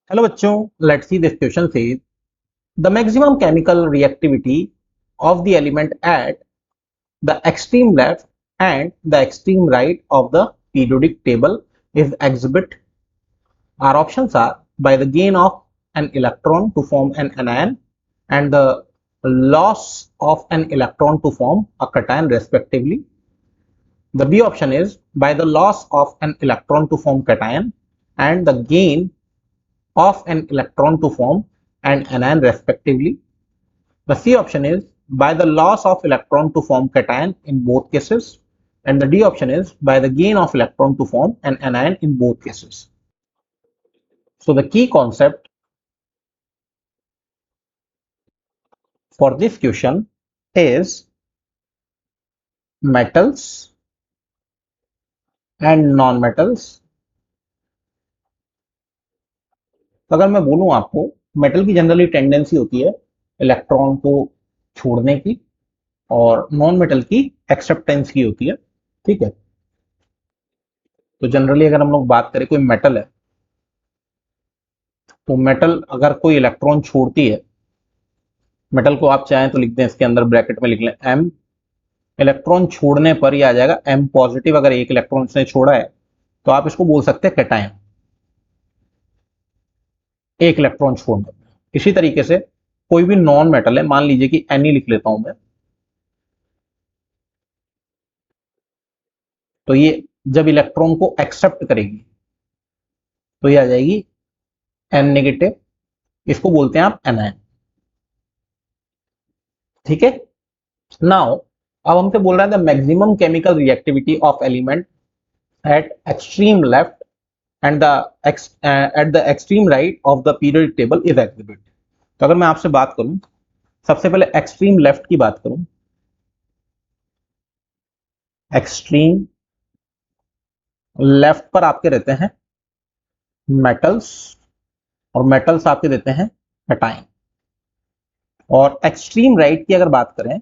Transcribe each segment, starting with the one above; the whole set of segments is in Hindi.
हेलो बच्चों, let's see this question says the maximum chemical reactivity of the element at the extreme left and the extreme right of the periodic table is exhibit. Our options are by the gain of an electron to form an anion and the loss of an electron to form a cation respectively. The B option is by the loss of an electron to form cation and the gain of an electron to form an anion respectively. The C option is by the loss of electron to form cation in both cases, and the D option is by the gain of electron to form an anion in both cases. So the key concept for this question is metals and non-metals. तो अगर मैं बोलूं आपको, मेटल की जनरली टेंडेंसी होती है इलेक्ट्रॉन को छोड़ने की और नॉन मेटल की एक्सेप्टेंस की होती है। ठीक है, तो जनरली अगर हम लोग बात करें कोई मेटल है, तो मेटल अगर कोई इलेक्ट्रॉन छोड़ती है, मेटल को आप चाहें तो लिख दें, इसके अंदर ब्रैकेट में लिख लें एम। इलेक्ट्रॉन छोड़ने पर ही आ जाएगा एम पॉजिटिव। अगर एक इलेक्ट्रॉन इसने छोड़ा है तो आप इसको बोल सकते हैं कैटायन, एक इलेक्ट्रॉन छोड़ने पर। इसी तरीके से कोई भी नॉन मेटल है, मान लीजिए कि एन ही लिख लेता हूं मैं, तो ये जब इलेक्ट्रॉन को एक्सेप्ट करेगी तो ये आ जाएगी एन नेगेटिव। इसको बोलते हैं आप एनायन। ठीक है, नाउ अब हमसे बोल रहा है the maximum chemical reactivity of element eight extreme left and at the extreme right of the periodic table is exhibit. तो अगर मैं आपसे बात करूं, सबसे पहले एक्सट्रीम लेफ्ट की बात करूं, एक्सट्रीम लेफ्ट पर आपके रहते हैं मेटल्स, और मेटल्स आपके देते हैं कैटायन। और एक्सट्रीम राइट की अगर बात करें,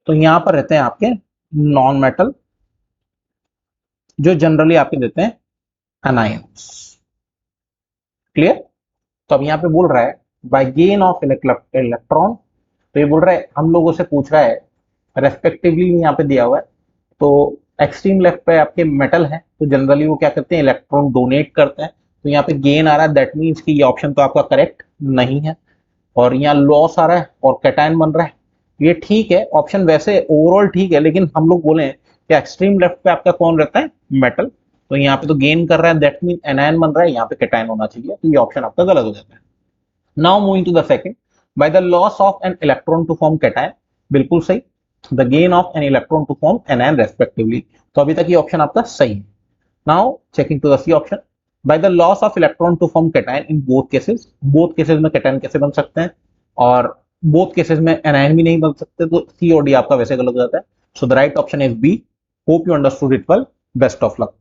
तो यहां पर रहते हैं आपके नॉन मेटल, जो जनरली आपके देते हैं एनायंस। क्लियर? तो अब यहां पे बोल रहा है बाय गेन ऑफ इलेक्ट्रॉन, तो ये बोल रहा है, हम लोगों से पूछ रहा है रेस्पेक्टिवली, यहाँ पे दिया हुआ है। तो एक्सट्रीम लेफ्ट पे आपके मेटल है, तो जनरली वो क्या करते हैं, इलेक्ट्रॉन डोनेट करते हैं। तो यहाँ पे गेन आ रहा है, दैट मीन्स कि ये ऑप्शन तो आपका करेक्ट नहीं है। और यहाँ लॉस आ रहा है और कैटायन बन रहा है, ये ठीक है, ऑप्शन वैसे ओवरऑल ठीक है, लेकिन हम लोग बोले कि एक्सट्रीम लेफ्ट पे आपका कौन रहता है, मेटल। तो यहाँ पे तो गेन कर रहा है, दैट मीन एनायन बन रहा है, यहाँ पे कैटायन होना चाहिए, तो ये ऑप्शन आपका गलत हो जाता है। Now moving to the second, by the loss of an electron to form cation, बिल्कुल सही। The gain of an electron to form anion respectively, तो अभी तक ये ऑप्शन आपका सही है। Now checking to the C option, by the loss of electron to form cation in both cases, both cases में कैटायन कैसे बन सकते हैं, और बोथ केसेस में एनायन भी नहीं बन सकते, तो सी और डी आपका वैसे गलत हो जाता है। So the right option is B. Hope you understood it well. Best of luck.